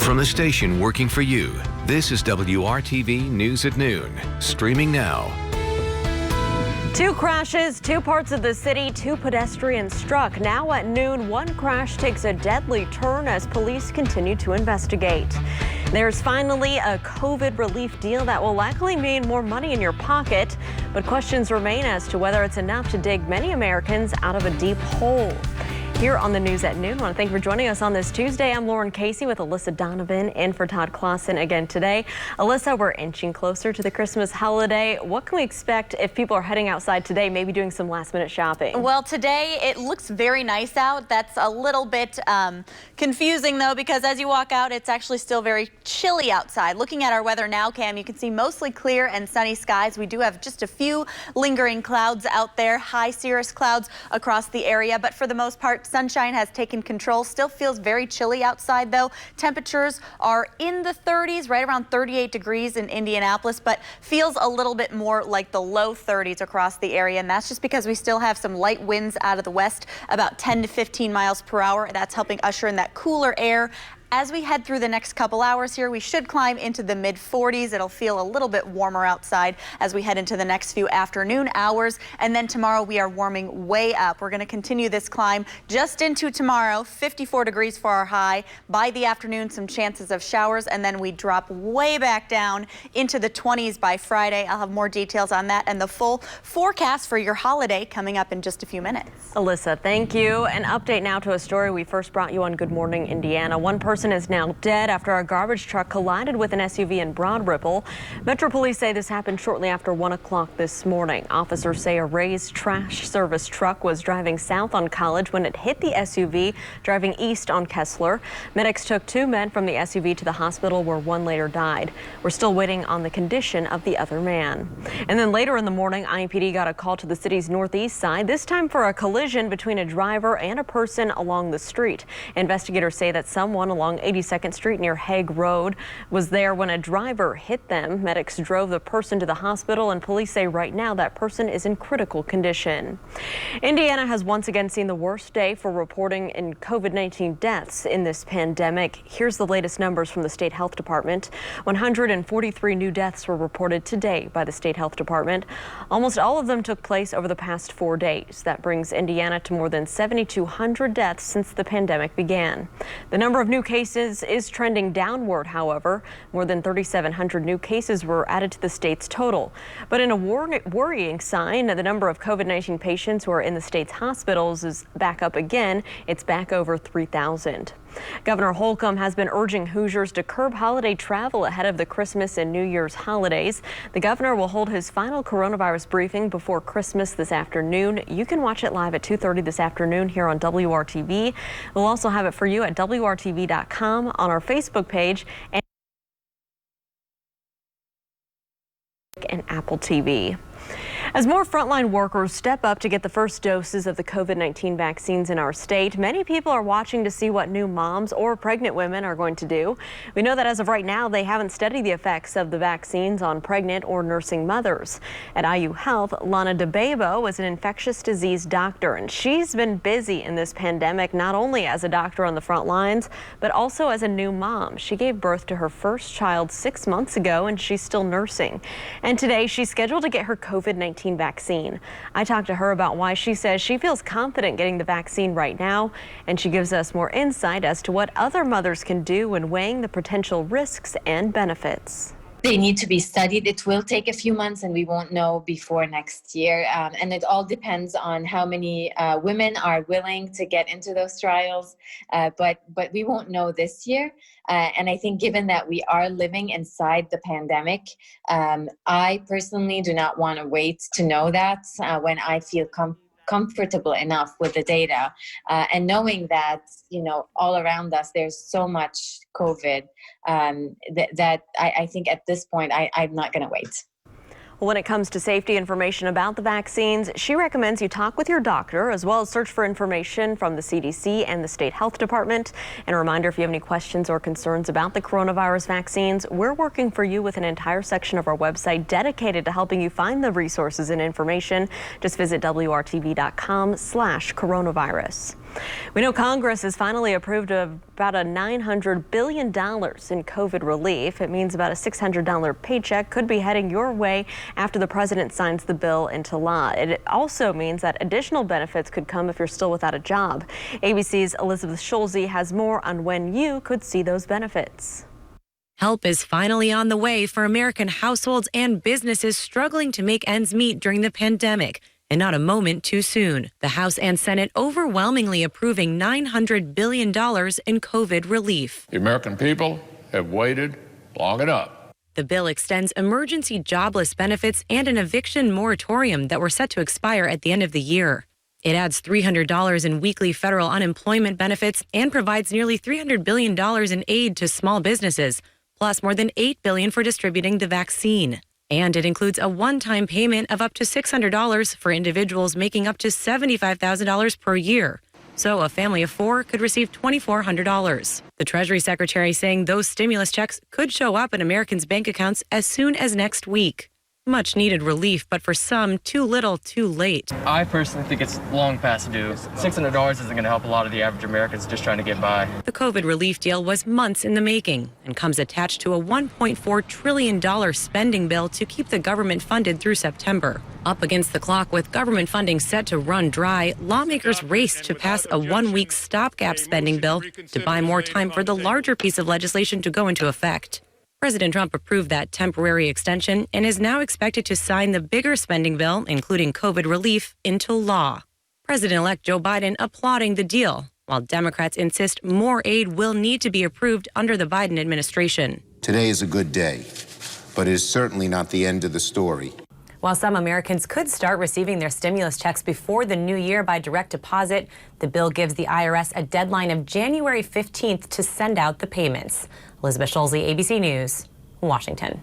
From the station working for you, this is WRTV News at Noon, streaming now. 2 crashes, 2 parts of the city, 2 pedestrians struck. Now at noon, 1 crash takes a deadly turn as police continue to investigate. There's finally a COVID relief deal that will likely mean more money in your pocket, but questions remain as to whether it's enough to dig many Americans out of a deep hole. Here on the News at Noon, I want to thank you for joining us on this Tuesday. I'm Lauren Casey with Alyssa Donovan in for Todd Clausen again today. Alyssa, we're inching closer to the Christmas holiday. What can we expect if people are heading outside today, maybe doing some last minute shopping? Well, today it looks very nice out. That's a little bit confusing though, because as you walk out, it's actually still very chilly outside. Looking at our weather now, Cam, you can see mostly clear and sunny skies. We do have just a few lingering clouds out there, high cirrus clouds across the area, but for the most part, sunshine has taken control. Still feels very chilly outside though. Temperatures are in the 30s, right around 38 degrees in Indianapolis, but feels a little bit more like the low 30s across the area. And that's just because we still have some light winds out of the west, about 10 to 15 miles per hour. That's helping usher in that cooler air. As we head through the next couple hours here, we should climb into the mid 40s. It'll feel a little bit warmer outside as we head into the next few afternoon hours. And then tomorrow we are warming way up. We're going to continue this climb just into tomorrow, 54 degrees for our high. By the afternoon, some chances of showers, and then we drop way back down into the 20s by Friday. I'll have more details on that and the full forecast for your holiday coming up in just a few minutes. Alyssa, thank you. An update now to a story we first brought you on Good Morning Indiana. One person is now dead after a garbage truck collided with an SUV in Broad Ripple. Metro Police say this happened shortly after 1 o'clock this morning. Officers say a Ray's trash service truck was driving south on College when it hit the SUV driving east on Kessler. Medics took 2 men from the SUV to the hospital where 1 later died. We're still waiting on the condition of the other man. And then later in the morning, IMPD got a call to the city's northeast side, this time for a collision between a driver and a person along the street. Investigators say that someone along 82nd Street near Hague Road was there when a driver hit them. Medics drove the person to the hospital, and police say right now that person is in critical condition. Indiana has once again seen the worst day for reporting in COVID-19 deaths in this pandemic. Here's the latest numbers from the state health department. 143 new deaths were reported today by the state health department. Almost all of them took place over the past 4 days. That brings Indiana to more than 7,200 deaths since the pandemic began. The number of new cases is trending downward, however. More than 3,700 new cases were added to the state's total. But in a worrying sign, the number of COVID-19 patients who are in the state's hospitals is back up again. It's back over 3,000. Governor Holcomb has been urging Hoosiers to curb holiday travel ahead of the Christmas and New Year's holidays. The governor will hold his final coronavirus briefing before Christmas this afternoon. You can watch it live at 2:30 this afternoon here on WRTV. We'll also have it for you at WRTV.com, on our Facebook page, and Apple TV. As more frontline workers step up to get the first doses of the COVID-19 vaccines in our state, many people are watching to see what new moms or pregnant women are going to do. We know that as of right now, they haven't studied the effects of the vaccines on pregnant or nursing mothers. At IU Health, Lana DeBabo is an infectious disease doctor, and she's been busy in this pandemic, not only as a doctor on the front lines, but also as a new mom. She gave birth to her first child 6 months ago, and she's still nursing. And today, she's scheduled to get her COVID-19 vaccine. I talked to her about why she says she feels confident getting the vaccine right now, and she gives us more insight as to what other mothers can do when weighing the potential risks and benefits. They need to be studied. It will take a few months and we won't know before next year. And it all depends on how many women are willing to get into those trials. But we won't know this year. And I think given that we are living inside the pandemic, I personally do not want to wait to know that when I feel comfortable enough with the data and knowing that, you know, all around us, there's so much COVID that I think at this point, I'm not going to wait. When it comes to safety information about the vaccines, she recommends you talk with your doctor as well as search for information from the CDC and the state health department. And a reminder, if you have any questions or concerns about the coronavirus vaccines, we're working for you with an entire section of our website dedicated to helping you find the resources and information. Just visit WRTV.com/coronavirus. We know Congress has finally approved about a $900 billion in COVID relief. It means about a $600 paycheck could be heading your way after the president signs the bill into law. It also means that additional benefits could come if you're still without a job. ABC's Elizabeth Schulze has more on when you could see those benefits. Help is finally on the way for American households and businesses struggling to make ends meet during the pandemic. And not a moment too soon. The House and Senate overwhelmingly approving $900 billion in COVID relief. The American people have waited long enough. The bill extends emergency jobless benefits and an eviction moratorium that were set to expire at the end of the year. It adds $300 in weekly federal unemployment benefits and provides nearly $300 billion in aid to small businesses, plus more than $8 billion for distributing the vaccine. And it includes a one-time payment of up to $600 for individuals making up to $75,000 per year. So a family of four could receive $2,400. The Treasury Secretary saying those stimulus checks could show up in Americans' bank accounts as soon as next week. Much needed relief, but for some, too little, too late. I personally think it's long past due. $600 isn't going to help a lot of the average Americans just trying to get by. The COVID relief deal was months in the making and comes attached to a $1.4 trillion spending bill to keep the government funded through September. Up against the clock with government funding set to run dry, lawmakers raced to pass a one-week stopgap spending bill to buy more time for the larger piece of legislation to go into effect. President Trump approved that temporary extension and is now expected to sign the bigger spending bill, including COVID relief, into law. President-elect Joe Biden applauding the deal, while Democrats insist more aid will need to be approved under the Biden administration. Today is a good day, but it is certainly not the end of the story. While some Americans could start receiving their stimulus checks before the new year by direct deposit, the bill gives the IRS a deadline of January 15th to send out the payments. Elizabeth Schulze, ABC News, Washington.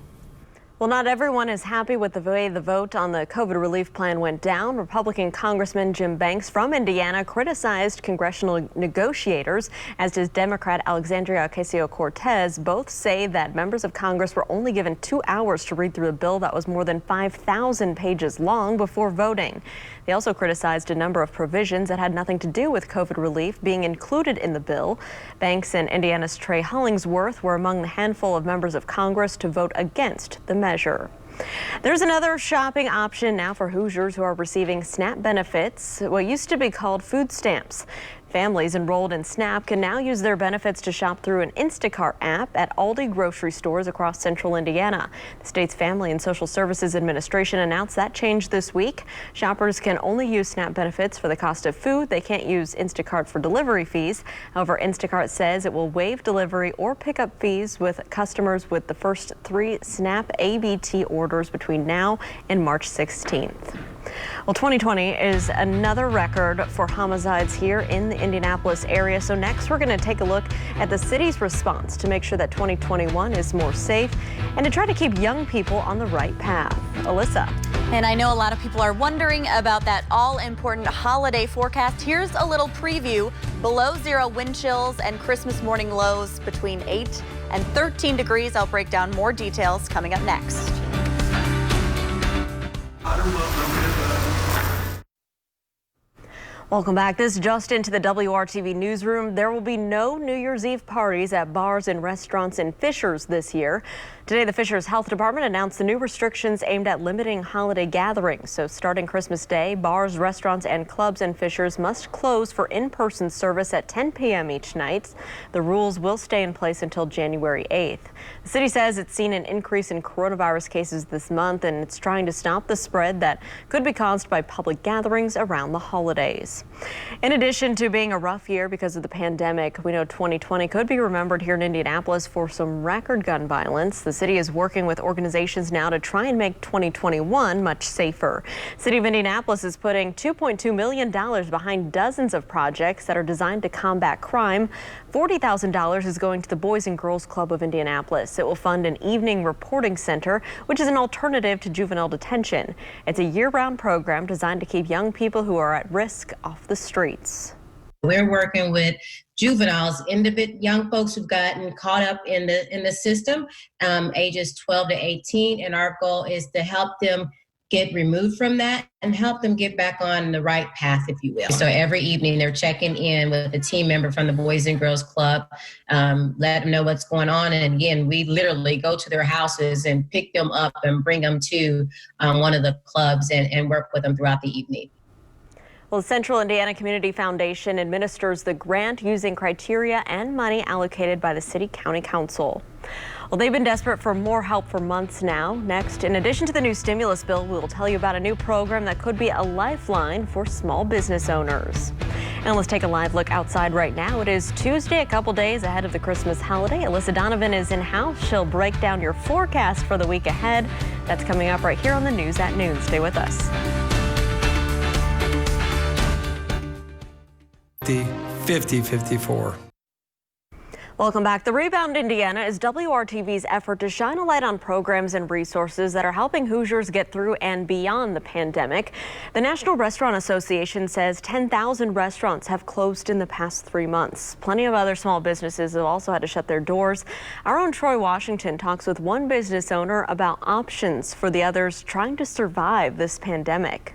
Well, not everyone is happy with the way the vote on the COVID relief plan went down. Republican Congressman Jim Banks from Indiana criticized congressional negotiators, as does Democrat Alexandria Ocasio-Cortez. Both say that members of Congress were only given 2 hours to read through a bill that was more than 5,000 pages long before voting. They also criticized a number of provisions that had nothing to do with COVID relief being included in the bill. Banks and Indiana's Trey Hollingsworth were among the handful of members of Congress to vote against the measure. There's another shopping option now for Hoosiers who are receiving SNAP benefits, what used to be called food stamps. Families enrolled in SNAP can now use their benefits to shop through an Instacart app at Aldi grocery stores across central Indiana. The state's Family and Social Services Administration announced that change this week. Shoppers can only use SNAP benefits for the cost of food. They can't use Instacart for delivery fees. However, Instacart says it will waive delivery or pickup fees with customers with the first 3 SNAP ABT orders between now and March 16th. Well, 2020 is another record for homicides here in the Indianapolis area. So next, we're going to take a look at the city's response to make sure that 2021 is more safe and to try to keep young people on the right path. Alyssa. And I know a lot of people are wondering about that all-important holiday forecast. Here's a little preview. Below zero wind chills and Christmas morning lows between 8 and 13 degrees. I'll break down more details coming up next. Welcome back. This is just into the WRTV newsroom. There will be no New Year's Eve parties at bars and restaurants in Fishers this year. Today, the Fishers Health Department announced the new restrictions aimed at limiting holiday gatherings. So starting Christmas Day, bars, restaurants, and clubs in Fishers must close for in-person service at 10 p.m. each night. The rules will stay in place until January 8th. The city says it's seen an increase in coronavirus cases this month, and it's trying to stop the spread that could be caused by public gatherings around the holidays. In addition to being a rough year because of the pandemic, we know 2020 could be remembered here in Indianapolis for some record gun violence. The city is working with organizations now to try and make 2021 much safer. City of Indianapolis is putting $2.2 million behind dozens of projects that are designed to combat crime. $40,000 is going to the Boys and Girls Club of Indianapolis. It will fund an evening reporting center, which is an alternative to juvenile detention. It's a year-round program designed to keep young people who are at risk off the streets. We're working with juveniles, young folks who've gotten caught up in the system, ages 12 to 18, and our goal is to help them get removed from that and help them get back on the right path, if you will. So every evening they're checking in with a team member from the Boys and Girls Club, let them know what's going on. And again, we literally go to their houses and pick them up and bring them to one of the clubs and work with them throughout the evening. Well, the Central Indiana Community Foundation administers the grant using criteria and money allocated by the City County Council. Well, they've been desperate for more help for months now. Next, in addition to the new stimulus bill, we will tell you about a new program that could be a lifeline for small business owners. And let's take a live look outside right now. It is Tuesday, a couple days ahead of the Christmas holiday. Alyssa Donovan is in-house. She'll break down your forecast for the week ahead. That's coming up right here on the News at Noon. Stay with us. 50-54. Welcome back. The Rebound Indiana is WRTV's effort to shine a light on programs and resources that are helping Hoosiers get through and beyond the pandemic. The National Restaurant Association says 10,000 restaurants have closed in the past 3 months. Plenty of other small businesses have also had to shut their doors. Our own Troy Washington talks with one business owner about options for the others trying to survive this pandemic.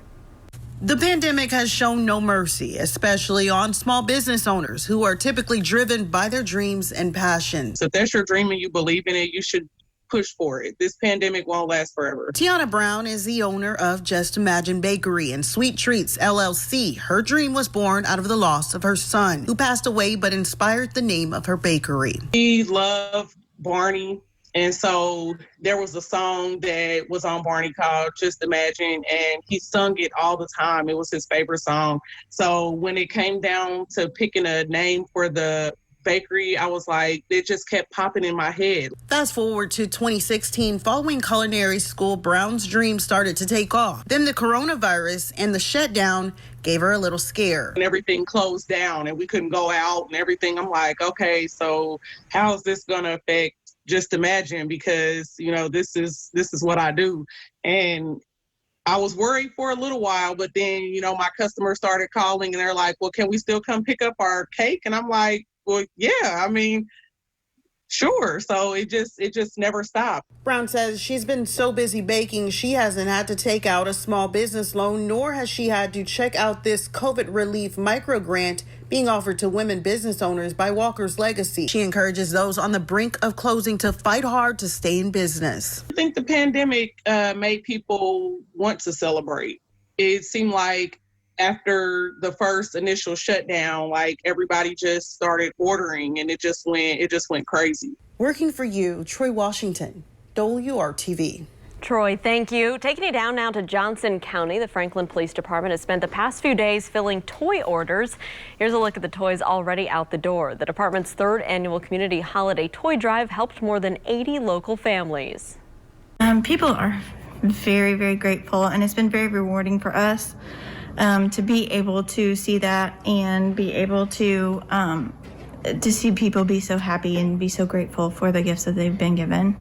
The pandemic has shown no mercy, especially on small business owners who are typically driven by their dreams and passions. So if that's your dream and you believe in it, you should push for it. This pandemic won't last forever. TIANA Brown is the owner of Just Imagine Bakery and Sweet Treats, LLC. Her dream was born out of the loss of her son, who passed away but inspired the name of her bakery. He loved Barney. And so there was a song that was on Barney called Just Imagine, and he sung it all the time. It was his favorite song. So when it came down to picking a name for the bakery, I was like, it just kept popping in my head. Fast forward to 2016, following culinary school, Brown's dream started to take off. Then the coronavirus and the shutdown gave her a little scare. And everything closed down and we couldn't go out and everything. I'm like, okay, so how is this going to affect Just Imagine, because, you know, this is what I do. And I was worried for a little while, but then, you know, my customers started calling and they're like, well, can we still come pick up our cake? And I'm like, well, yeah, I mean, sure. So it just never stopped. Brown says she's been so busy baking, she hasn't had to take out a small business loan, nor has she had to check out this COVID relief micro grant being offered to women business owners by Walker's Legacy. She encourages those on the brink of closing to fight hard to stay in business. I think the pandemic made people want to celebrate. It seemed like after the first initial shutdown, like everybody just started ordering and it just went crazy. Working for you, Troy Washington, WRTV. Troy, thank you. Taking you down now to Johnson County, the Franklin Police Department has spent the past few days filling toy orders. Here's a look at the toys already out the door. The department's third annual community holiday toy drive helped more than 80 local families. People are very, very grateful, and it's been very rewarding for us to be able to see that and be able to see people be so happy and be so grateful for the gifts that they've been given.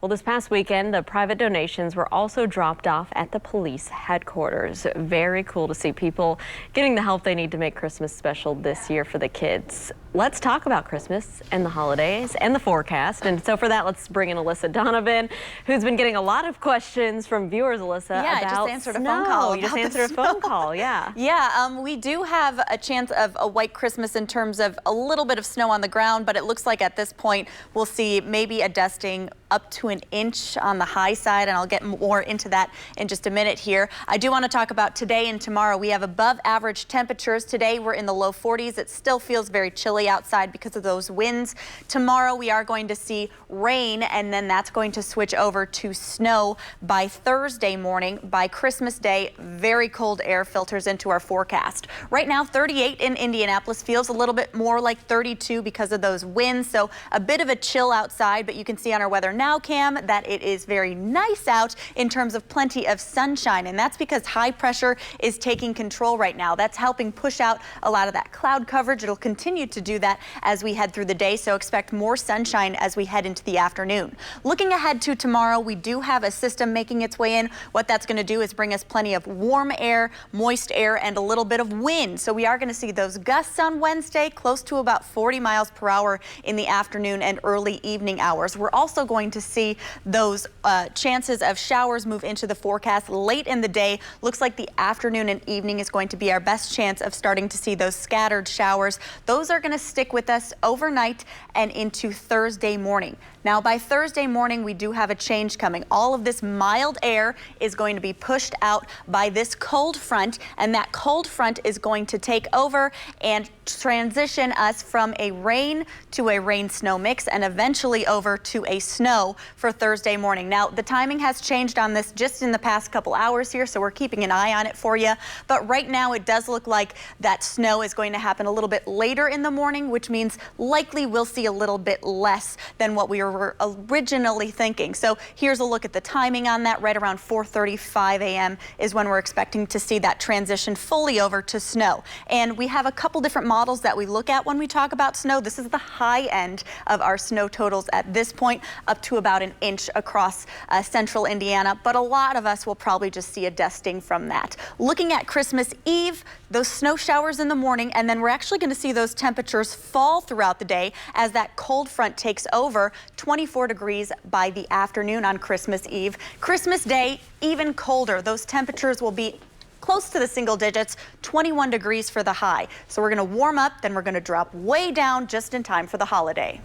Well, this past weekend, the private donations were also dropped off at the police headquarters. Very cool to see people getting the help they need to make Christmas special this year for the kids. Let's talk about Christmas and the holidays and the forecast. And so for that, let's bring in Alyssa Donovan, who's been getting a lot of questions from viewers, Alyssa, yeah, about I just answered snow. a phone call. You just answered a phone call, yeah. Yeah, we do have a chance of a white Christmas in terms of a little bit of snow on the ground, but it looks like at this point we'll see maybe a dusting up to an inch on the high side, and I'll get more into that in just a minute here. I do want to talk about today and tomorrow. We have above average temperatures. Today we're in the low 40s. It still feels very chilly outside because of those winds. Tomorrow we are going to see rain, and then that's going to switch over to snow by Thursday morning. By Christmas Day, very cold air filters into our forecast. Right now, 38 in Indianapolis, feels a little bit more like 32 because of those winds. So a bit of a chill outside, but you can see on our Weather Now cam that it is very nice out in terms of plenty of sunshine, and that's because high pressure is taking control right now. That's helping push out a lot of that cloud coverage. It'll continue to do that as we head through the day, so expect more sunshine as we head into the afternoon. Looking ahead to tomorrow, we do have a system making its way in. What that's going to do is bring us plenty of warm air, moist air, and a little bit of wind. So we are going to see those gusts on Wednesday, close to about 40 miles per hour in the afternoon and early evening hours. We're also going to see those chances of showers move into the forecast late in the day. Looks like the afternoon and evening is going to be our best chance of starting to see those scattered showers. Those are going to stick with us overnight and into Thursday morning. Now, by Thursday morning, we do have a change coming. All of this mild air is going to be pushed out by this cold front, and that cold front is going to take over and transition us from a rain to a rain-snow mix and eventually over to a snow for Thursday morning. Now, the timing has changed on this just in the past couple hours here, so we're keeping an eye on it for you. But right now, it does look like that snow is going to happen a little bit later in the morning, which means likely we'll see a little bit less than what we were originally thinking. So here's a look at the timing on that. Right around 4:35 a.m. is when we're expecting to see that transition fully over to snow. And we have a couple different models that we look at when we talk about snow. This is the high end of our snow totals at this point, up to about an inch across central Indiana. But a lot of us will probably just see a dusting from that. Looking at Christmas Eve, those snow showers in the morning, and then we're actually going to see those temperatures fall throughout the day as that cold front takes over. 24 degrees by the afternoon on Christmas Eve. Christmas Day, even colder. Those temperatures will be close to the single digits, 21 degrees for the high. So we're going to warm up, then we're going to drop way down just in time for the holiday.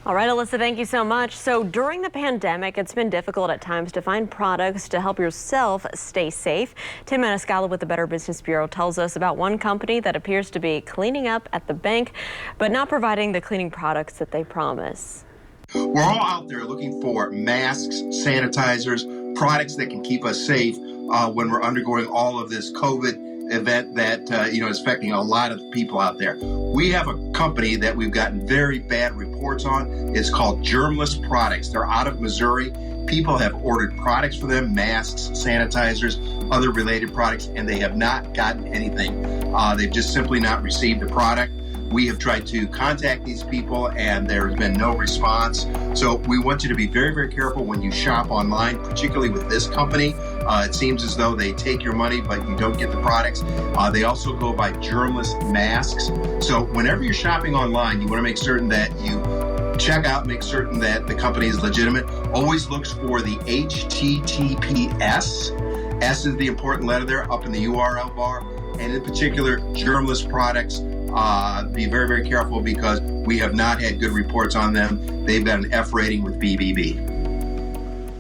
All right, Alyssa, thank you so much. So during the pandemic, it's been difficult at times to find products to help yourself stay safe. Tim Maniscalco with the Better Business Bureau tells us about one company that appears to be cleaning up at the bank, but not providing the cleaning products that they promise. We're all out there looking for masks, sanitizers, products that can keep us safe when we're undergoing all of this COVID event that is affecting a lot of people out there. We have a company that we've gotten very bad reports on. It's called Germless Products. They're out of Missouri. People have ordered products for them, masks, sanitizers, other related products, and they have not gotten anything. They've just simply not received the product. We have tried to contact these people and there has been no response. So we want you to be very, very careful when you shop online, particularly with this company. It seems as though they take your money, but you don't get the products. They also go by germless masks. So whenever you're shopping online, you want to make certain that you check out, make certain that the company is legitimate. Always looks for the HTTPS. S is the important letter there up in the URL bar. And in particular, germless products. Be very, very careful because we have not had good reports on them. They've got an F rating with BBB.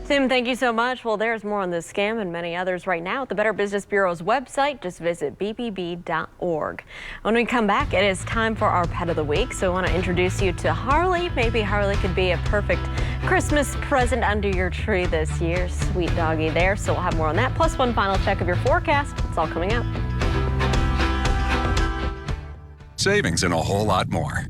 Tim, thank you so much. Well, there's more on this scam and many others right now at the Better Business Bureau's website. Just visit bbb.org. When we come back, it is time for our Pet of the Week. So I want to introduce you to Harley. Maybe Harley could be a perfect Christmas present under your tree this year. Sweet doggy there. So we'll have more on that. Plus one final check of your forecast. It's all coming up. Savings and a whole lot more.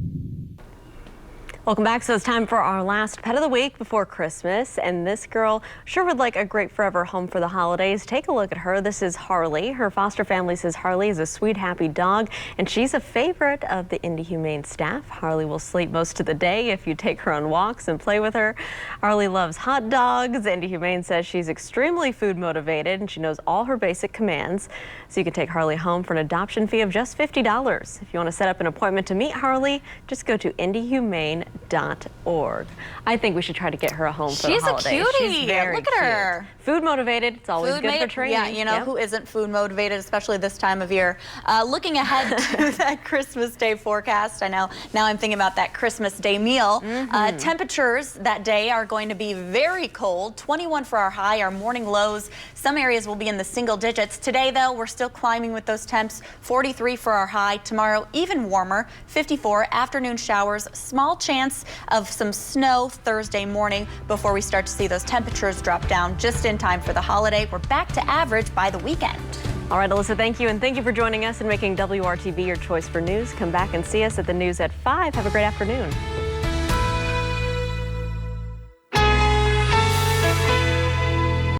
Welcome back. So it's time for our last Pet of the Week before Christmas. And this girl sure would like a great forever home for the holidays. Take a look at her. This is Harley. Her foster family says Harley is a sweet, happy dog, and she's a favorite of the Indy Humane staff. Harley will sleep most of the day if you take her on walks and play with her. Harley loves hot dogs. Indy Humane says she's extremely food motivated and she knows all her basic commands. So you can take Harley home for an adoption fee of just $50. If you want to set up an appointment to meet Harley, just go to indyhumane.org. I think we should try to get her a home for the holidays. She's a cutie. She's very Look at her. Food motivated. It's always good for training. Yeah, you know who isn't food motivated, especially this time of year. Looking ahead to that Christmas Day forecast, I know now I'm thinking about that Christmas Day meal. Temperatures that day are going to be very cold. 21 for our high, our morning lows. Some areas will be in the single digits. Today, though, we're still climbing with those temps. 43 for our high. Tomorrow, even warmer. 54 afternoon showers. Small chance of some snow Thursday morning before we start to see those temperatures drop down just in time for the holiday. We're back to average by the weekend. All right, Alyssa, thank you. And thank you for joining us and making WRTV your choice for news. Come back and see us at the news at 5. Have a great afternoon.